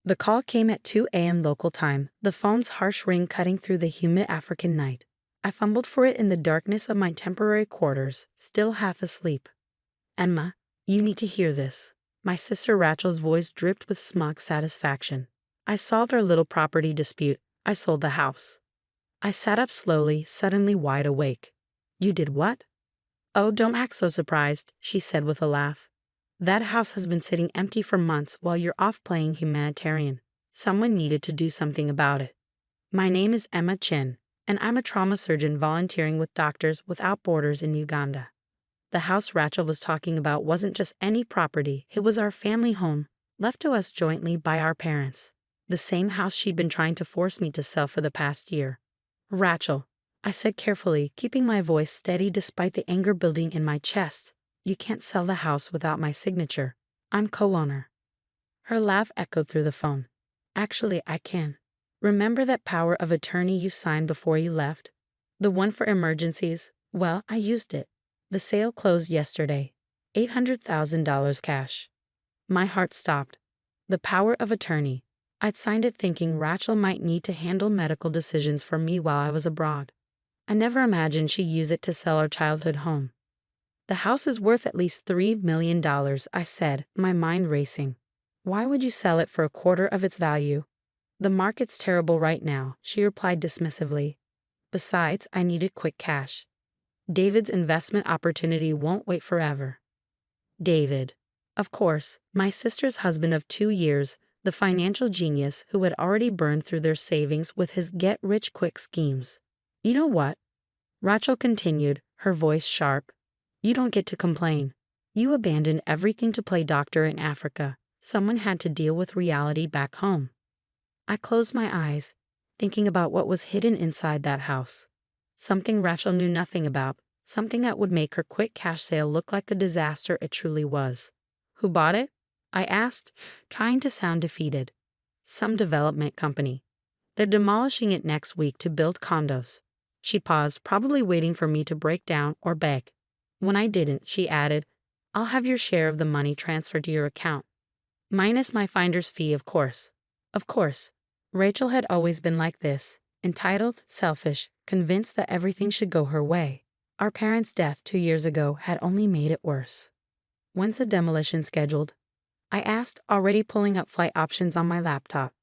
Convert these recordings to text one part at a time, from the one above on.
The call came at 2 a.m. local time, the phone's harsh ring cutting through the humid African night. I fumbled for it in the darkness of my temporary quarters, still half asleep. "Emma, you need to hear this." My sister Rachel's voice dripped with smug satisfaction. "I solved our little property dispute. I sold the house." I sat up slowly, suddenly wide awake. "You did what?" "Oh, don't act so surprised," she said with a laugh. "That house has been sitting empty for months while you're off playing humanitarian. Someone needed to do something about it. My name is Emma Chin, and I'm a trauma surgeon volunteering with Doctors Without Borders in Uganda. The house Rachel was talking about wasn't just any property, it was our family home, left to us jointly by our parents. The same house she'd been trying to force me to sell for the past year." "Rachel," I said carefully, keeping my voice steady despite the anger building in my chest, "you can't sell the house without my signature. I'm co-owner." Her laugh echoed through the phone. "Actually, I can. Remember that power of attorney you signed before you left? The one for emergencies? Well, I used it. The sale closed yesterday. $800,000 cash." My heart stopped. The power of attorney. I'd signed it thinking Rachel might need to handle medical decisions for me while I was abroad. I never imagined she'd use it to sell our childhood home. "The house is worth at least $3 million, I said, my mind racing. "Why would you sell it for a quarter of its value?" "The market's terrible right now," she replied dismissively. "Besides, I needed quick cash. David's investment opportunity won't wait forever." David. Of course, my sister's husband of 2 years, the financial genius who had already burned through their savings with his get-rich-quick schemes. "You know what?" Rachel continued, her voice sharp. "You don't get to complain. You abandoned everything to play doctor in Africa. Someone had to deal with reality back home." I closed my eyes, thinking about what was hidden inside that house. Something Rachel knew nothing about, something that would make her quick cash sale look like the disaster it truly was. "Who bought it?" I asked, trying to sound defeated. "Some development company. They're demolishing it next week to build condos." She paused, probably waiting for me to break down or beg. When I didn't, she added, "I'll have your share of the money transferred to your account. Minus my finder's fee, of course." Of course. Rachel had always been like this, entitled, selfish, convinced that everything should go her way. Our parents' death 2 years ago had only made it worse. "When's the demolition scheduled?" I asked, already pulling up flight options on my laptop.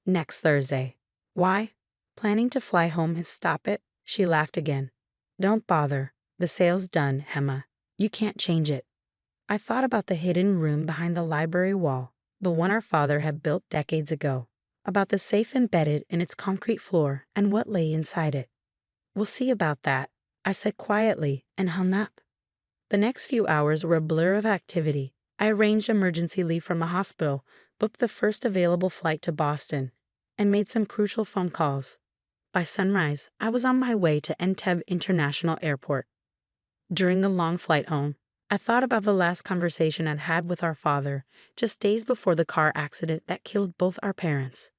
"Next Thursday." "Why?" "Planning to fly home and stop it?" She laughed again. "Don't bother. The sale's done, Emma. You can't change it." I thought about the hidden room behind the library wall, the one our father had built decades ago, about the safe embedded in its concrete floor and what lay inside it. "We'll see about that," I said quietly and hung up. The next few hours were a blur of activity. I arranged emergency leave from a hospital, booked the first available flight to Boston, and made some crucial phone calls. By sunrise, I was on my way to Entebbe International Airport. During the long flight home, I thought about the last conversation I'd had with our father, just days before the car accident that killed both our parents.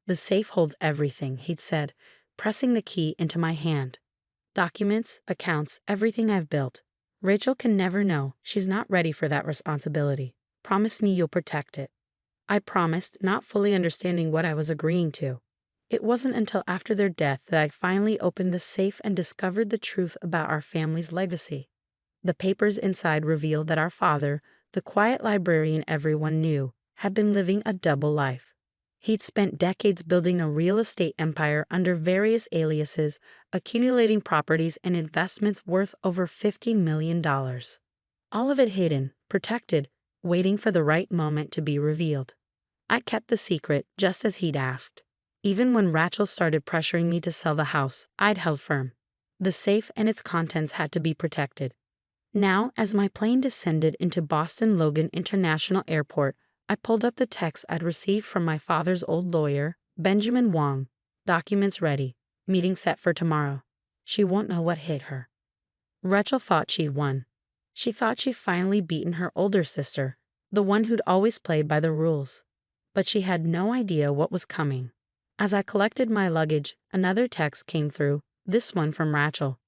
"The safe holds everything," he'd said, pressing the key into my hand. "Documents, accounts, everything I've built. Rachel can never know. She's not ready for that responsibility. Promise me you'll protect it." I promised, not fully understanding what I was agreeing to. It wasn't until after their death that I finally opened the safe and discovered the truth about our family's legacy. The papers inside revealed that our father, the quiet librarian everyone knew, had been living a double life. He'd spent decades building a real estate empire under various aliases, accumulating properties and investments worth over $50 million. All of it hidden, protected, waiting for the right moment to be revealed. I kept the secret, just as he'd asked. Even when Rachel started pressuring me to sell the house, I'd held firm. The safe and its contents had to be protected. Now, as my plane descended into Boston Logan International Airport, I pulled up the text I'd received from my father's old lawyer, Benjamin Wong. "Documents ready. Meeting set for tomorrow." She won't know what hit her. Rachel thought she'd won. She thought she'd finally beaten her older sister, the one who'd always played by the rules. But she had no idea what was coming. As I collected my luggage, another text came through, this one from Rachel.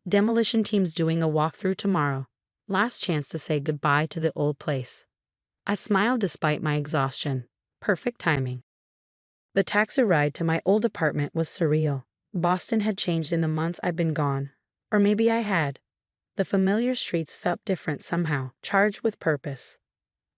"Demolition team's doing a walkthrough tomorrow. Last chance to say goodbye to the old place." I smiled despite my exhaustion. Perfect timing. The taxi ride to my old apartment was surreal. Boston had changed in the months I'd been gone. Or maybe I had. The familiar streets felt different somehow, charged with purpose.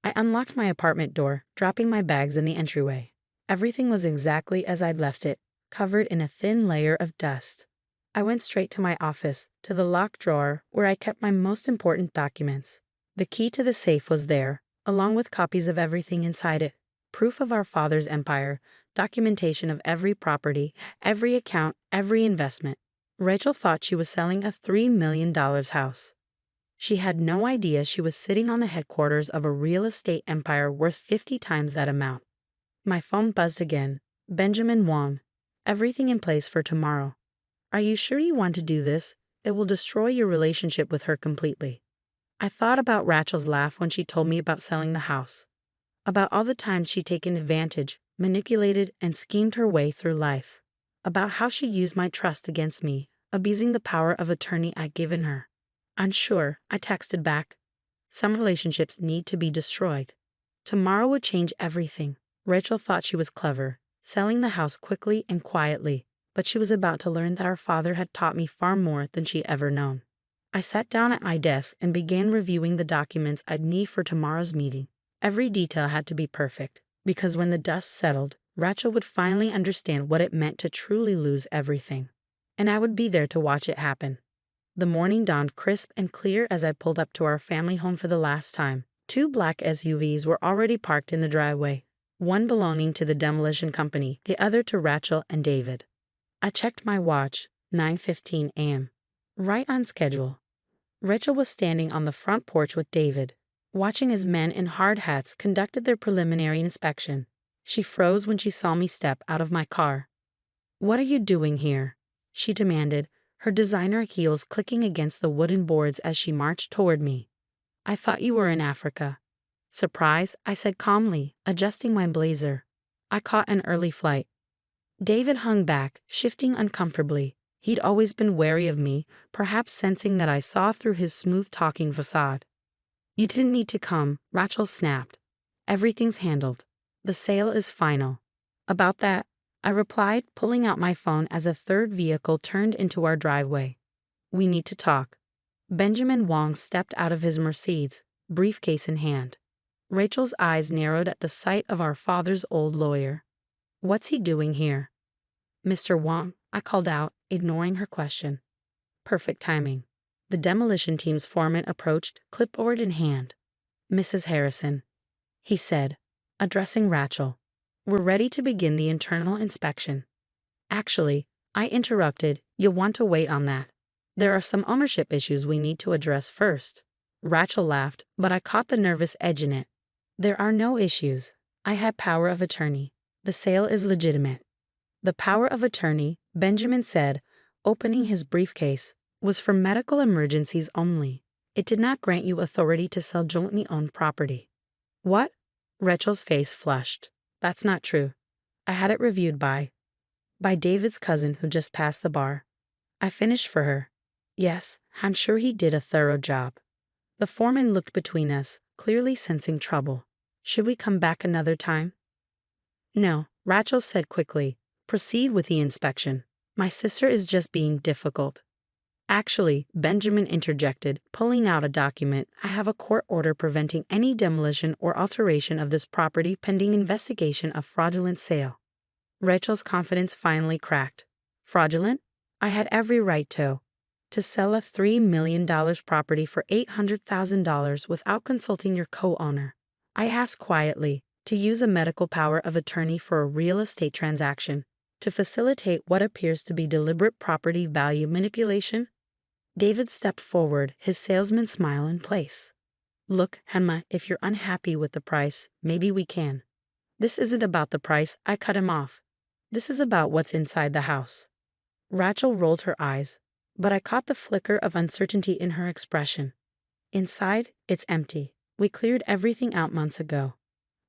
I unlocked my apartment door, dropping my bags in the entryway. Everything was exactly as I'd left it, covered in a thin layer of dust. I went straight to my office, to the locked drawer where I kept my most important documents. The key to the safe was there, along with copies of everything inside it. Proof of our father's empire, documentation of every property, every account, every investment. Rachel thought she was selling a $3 million house. She had no idea she was sitting on the headquarters of a real estate empire worth 50 times that amount. My phone buzzed again. Benjamin Wong. Everything in place for tomorrow. Are you sure you want to do this? It will destroy your relationship with her completely. I thought about Rachel's laugh when she told me about selling the house. About all the times she'd taken advantage, manipulated, and schemed her way through life. About how she used my trust against me, abusing the power of attorney I'd given her. Unsure, I texted back. Some relationships need to be destroyed. Tomorrow would change everything. Rachel thought she was clever, selling the house quickly and quietly, but she was about to learn that our father had taught me far more than she'd ever known. I sat down at my desk and began reviewing the documents I'd need for tomorrow's meeting. Every detail had to be perfect, because when the dust settled, Rachel would finally understand what it meant to truly lose everything. And I would be there to watch it happen. The morning dawned crisp and clear as I pulled up to our family home for the last time. 2 black SUVs were already parked in the driveway, one belonging to the demolition company, the other to Rachel and David. I checked my watch, 9:15 a.m. Right on schedule. Rachel was standing on the front porch with David, watching as men in hard hats conducted their preliminary inspection. She froze when she saw me step out of my car. "What are you doing here?" she demanded, her designer heels clicking against the wooden boards as she marched toward me. "I thought you were in Africa." "Surprise," I said calmly, adjusting my blazer. "I caught an early flight." David hung back, shifting uncomfortably. He'd always been wary of me, perhaps sensing that I saw through his smooth-talking facade. "You didn't need to come," Rachel snapped. "Everything's handled. The sale is final." "About that," I replied, pulling out my phone as a third vehicle turned into our driveway. "We need to talk." Benjamin Wong stepped out of his Mercedes, briefcase in hand. Rachel's eyes narrowed at the sight of our father's old lawyer. "What's he doing here?" "Mr. Wong," I called out, ignoring her question. Perfect timing. The demolition team's foreman approached, clipboard in hand. "Mrs. Harrison," he said, addressing Rachel, "we're ready to begin the internal inspection." "Actually," I interrupted, "you'll want to wait on that. There are some ownership issues we need to address first." Rachel laughed, but I caught the nervous edge in it. "There are no issues. I had power of attorney. The sale is legitimate." The power of attorney, Benjamin said, opening his briefcase, was for medical emergencies only. It did not grant you authority to sell jointly owned property. "What?" Rachel's face flushed. "That's not true. I had it reviewed by David's cousin who just passed the bar." I finished for her. "Yes, I'm sure he did a thorough job." The foreman looked between us, clearly sensing trouble. "Should we come back another time?" "No," Rachel said quickly. "Proceed with the inspection. My sister is just being difficult." "Actually," Benjamin interjected, pulling out a document, "I have a court order preventing any demolition or alteration of this property pending investigation of fraudulent sale." Rachel's confidence finally cracked. "Fraudulent? I had every right to sell a $3 million property for $800,000 without consulting your co-owner." I asked quietly, "To use a medical power of attorney for a real estate transaction, to facilitate what appears to be deliberate property value manipulation?" David stepped forward, his salesman smile in place. "Look, Henma, if you're unhappy with the price, maybe we can." "This isn't about the price," I cut him off. "This is about what's inside the house." Rachel rolled her eyes, but I caught the flicker of uncertainty in her expression. "Inside, it's empty. We cleared everything out months ago."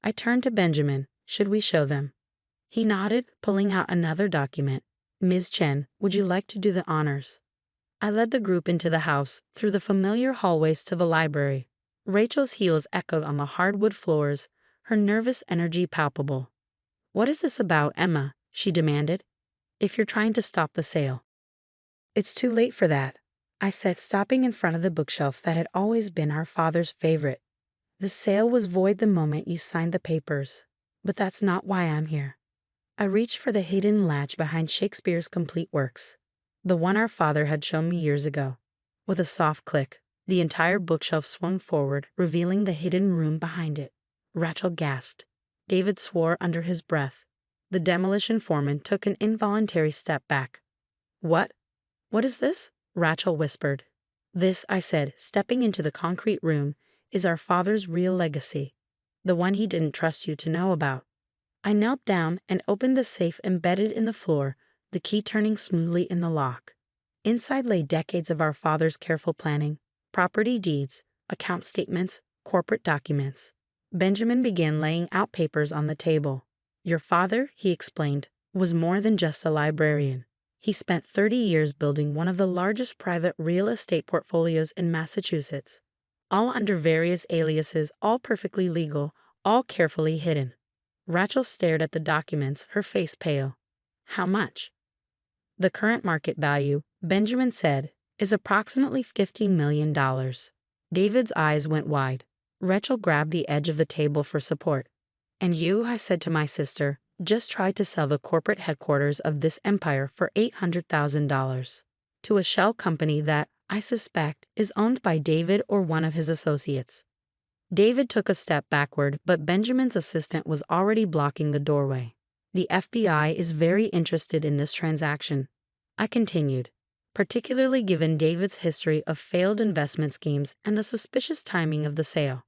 I turned to Benjamin. "Should we show them?" He nodded, pulling out another document. "Ms. Chen, would you like to do the honors?" I led the group into the house, through the familiar hallways to the library. Rachel's heels echoed on the hardwood floors, her nervous energy palpable. "What is this about, Emma?" she demanded. "If you're trying to stop the sale." "It's too late for that," I said, stopping in front of the bookshelf that had always been our father's favorite. "The sale was void the moment you signed the papers. But that's not why I'm here." I reached for the hidden latch behind Shakespeare's complete works, the one our father had shown me years ago. With a soft click, the entire bookshelf swung forward, revealing the hidden room behind it. Rachel gasped. David swore under his breath. The demolition foreman took an involuntary step back. "What? What is this?" Rachel whispered. "This," I said, stepping into the concrete room, "is our father's real legacy. The one he didn't trust you to know about." I knelt down and opened the safe embedded in the floor, the key turning smoothly in the lock. Inside lay decades of our father's careful planning, property deeds, account statements, corporate documents. Benjamin began laying out papers on the table. "Your father," he explained, "was more than just a librarian. He spent 30 years building one of the largest private real estate portfolios in Massachusetts, all under various aliases, all perfectly legal, all carefully hidden." Rachel stared at the documents, her face pale. "How much?" "The current market value," Benjamin said, "is approximately $50 million. David's eyes went wide. Rachel grabbed the edge of the table for support. "And you," I said to my sister, "just tried to sell the corporate headquarters of this empire for $800,000 to a shell company that, I suspect, is owned by David or one of his associates." David took a step backward, but Benjamin's assistant was already blocking the doorway. "The FBI is very interested in this transaction," I continued, "particularly given David's history of failed investment schemes and the suspicious timing of the sale."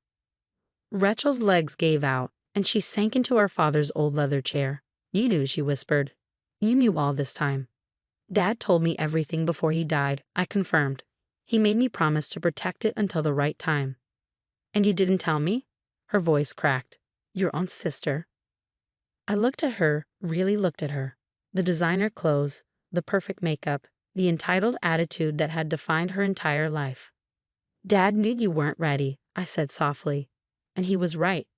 Rachel's legs gave out, and she sank into our father's old leather chair. "You knew," she whispered. "You knew all this time." "Dad told me everything before he died," I confirmed. "He made me promise to protect it until the right time." "And you didn't tell me?" Her voice cracked. "Your own sister." I looked at her, really looked at her. The designer clothes, the perfect makeup, the entitled attitude that had defined her entire life. "Dad knew you weren't ready," I said softly. "And he was right.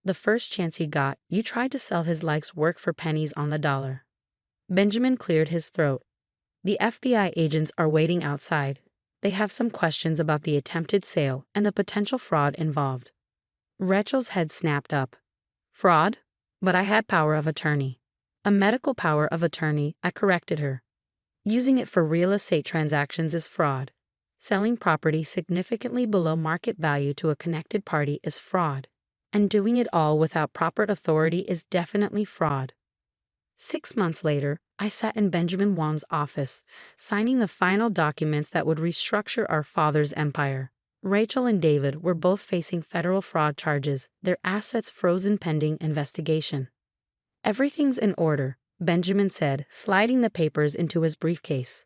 The first chance you got, you tried to sell his life's work for pennies on the dollar." Benjamin cleared his throat. "The FBI agents are waiting outside. They have some questions about the attempted sale and the potential fraud involved." Rachel's head snapped up. "Fraud? But I had power of attorney." "A medical power of attorney," I corrected her. "Using it for real estate transactions is fraud. Selling property significantly below market value to a connected party is fraud. And doing it all without proper authority is definitely fraud." 6 months later, I sat in Benjamin Wong's office, signing the final documents that would restructure our father's empire. Rachel and David were both facing federal fraud charges, their assets frozen pending investigation. "Everything's in order," Benjamin said, sliding the papers into his briefcase.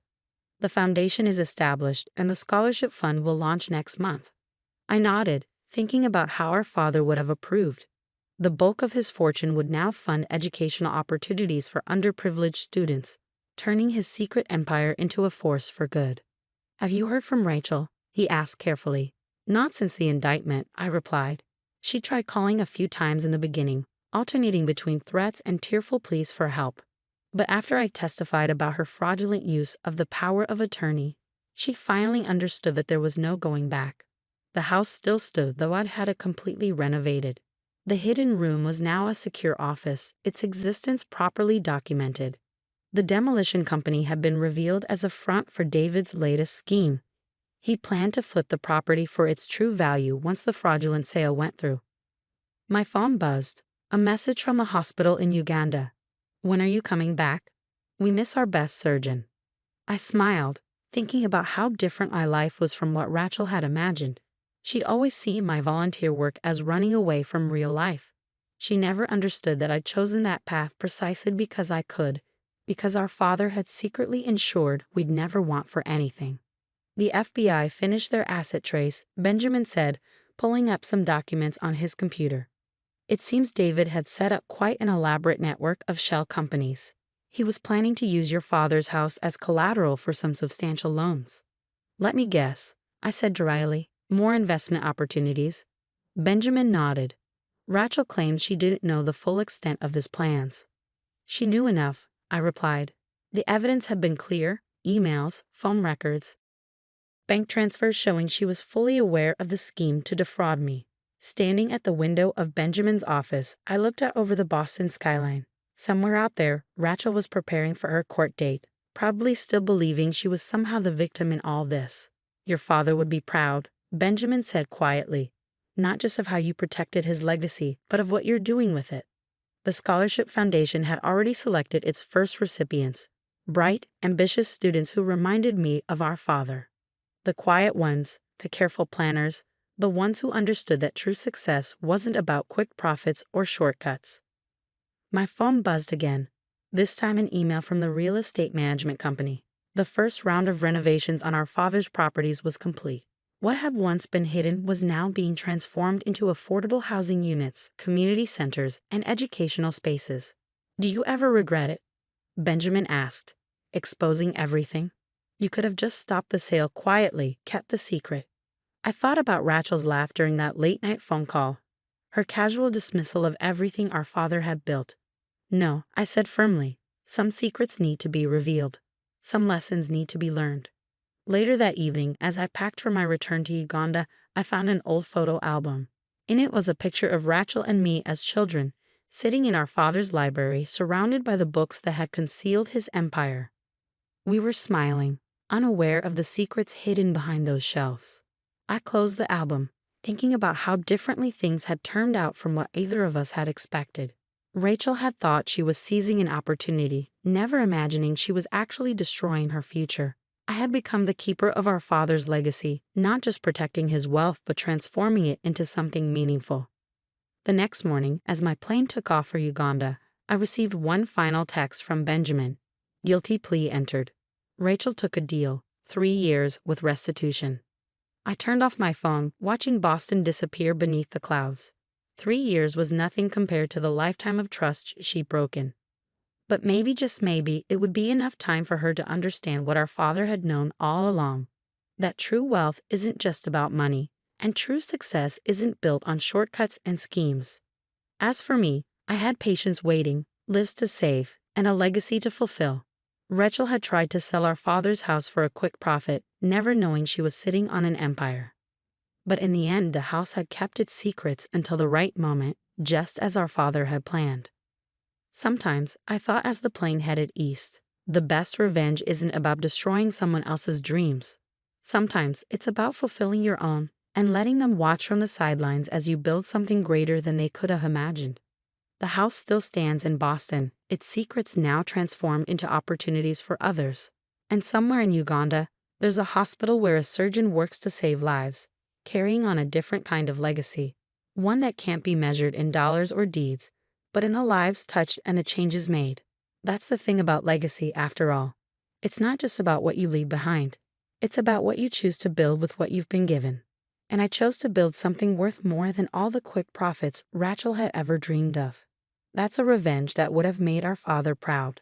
"The foundation is established, and the scholarship fund will launch next month." I nodded, thinking about how our father would have approved. The bulk of his fortune would now fund educational opportunities for underprivileged students, turning his secret empire into a force for good. "Have you heard from Rachel?" he asked carefully. "Not since the indictment," I replied. "She tried calling a few times in the beginning, alternating between threats and tearful pleas for help. But after I testified about her fraudulent use of the power of attorney, she finally understood that there was no going back. The house still stood, though I'd had it completely renovated. The hidden room was now a secure office, its existence properly documented. The demolition company had been revealed as a front for David's latest scheme. He planned to flip the property for its true value once the fraudulent sale went through. My phone buzzed. A message from the hospital in Uganda. "When are you coming back? We miss our best surgeon." I smiled, thinking about how different my life was from what Rachel had imagined. She'd always seen my volunteer work as running away from real life. She never understood that I'd chosen that path precisely because I could, because our father had secretly ensured we'd never want for anything. "The FBI finished their asset trace," Benjamin said, pulling up some documents on his computer. "It seems David had set up quite an elaborate network of shell companies. He was planning to use your father's house as collateral for some substantial loans." "Let me guess," I said dryly. "More investment opportunities." Benjamin nodded. Rachel claimed she didn't know the full extent of his plans. She knew enough, I replied. The evidence had been clear: emails, phone records, bank transfers showing she was fully aware of the scheme to defraud me. Standing at the window of Benjamin's office, I looked out over the Boston skyline. Somewhere out there, Rachel was preparing for her court date, probably still believing she was somehow the victim in all this. Your father would be proud, Benjamin said quietly. Not just of how you protected his legacy, but of what you're doing with it. The Scholarship Foundation had already selected its first recipients, bright, ambitious students who reminded me of our father. The quiet ones, the careful planners, the ones who understood that true success wasn't about quick profits or shortcuts. My phone buzzed again, this time an email from the real estate management company. The first round of renovations on our father's properties was complete. What had once been hidden was now being transformed into affordable housing units, community centers, and educational spaces. Do you ever regret it? Benjamin asked, exposing everything. You could have just stopped the sale quietly, kept the secret. I thought about Rachel's laugh during that late-night phone call, her casual dismissal of everything our father had built. No, I said firmly, some secrets need to be revealed. Some lessons need to be learned. Later that evening, as I packed for my return to Uganda, I found an old photo album. In it was a picture of Rachel and me as children, sitting in our father's library, surrounded by the books that had concealed his empire. We were smiling, unaware of the secrets hidden behind those shelves. I closed the album, thinking about how differently things had turned out from what either of us had expected. Rachel had thought she was seizing an opportunity, never imagining she was actually destroying her future. I had become the keeper of our father's legacy, not just protecting his wealth but transforming it into something meaningful. The next morning, as my plane took off for Uganda, I received one final text from Benjamin. Guilty plea entered. Rachel took a deal, 3 years with restitution. I turned off my phone, watching Boston disappear beneath the clouds. 3 years was nothing compared to the lifetime of trust she'd broken. But maybe, just maybe, it would be enough time for her to understand what our father had known all along. That true wealth isn't just about money, and true success isn't built on shortcuts and schemes. As for me, I had patience waiting, lives to save, and a legacy to fulfill. Rachel had tried to sell our father's house for a quick profit, never knowing she was sitting on an empire. But in the end, the house had kept its secrets until the right moment, just as our father had planned. Sometimes, I thought as the plane headed east, the best revenge isn't about destroying someone else's dreams. Sometimes, it's about fulfilling your own and letting them watch from the sidelines as you build something greater than they could have imagined. The house still stands in Boston, its secrets now transformed into opportunities for others. And somewhere in Uganda, there's a hospital where a surgeon works to save lives, carrying on a different kind of legacy, one that can't be measured in dollars or deeds, but in the lives touched and the changes made. That's the thing about legacy, after all. It's not just about what you leave behind. It's about what you choose to build with what you've been given. And I chose to build something worth more than all the quick profits Rachel had ever dreamed of. That's a revenge that would have made our father proud.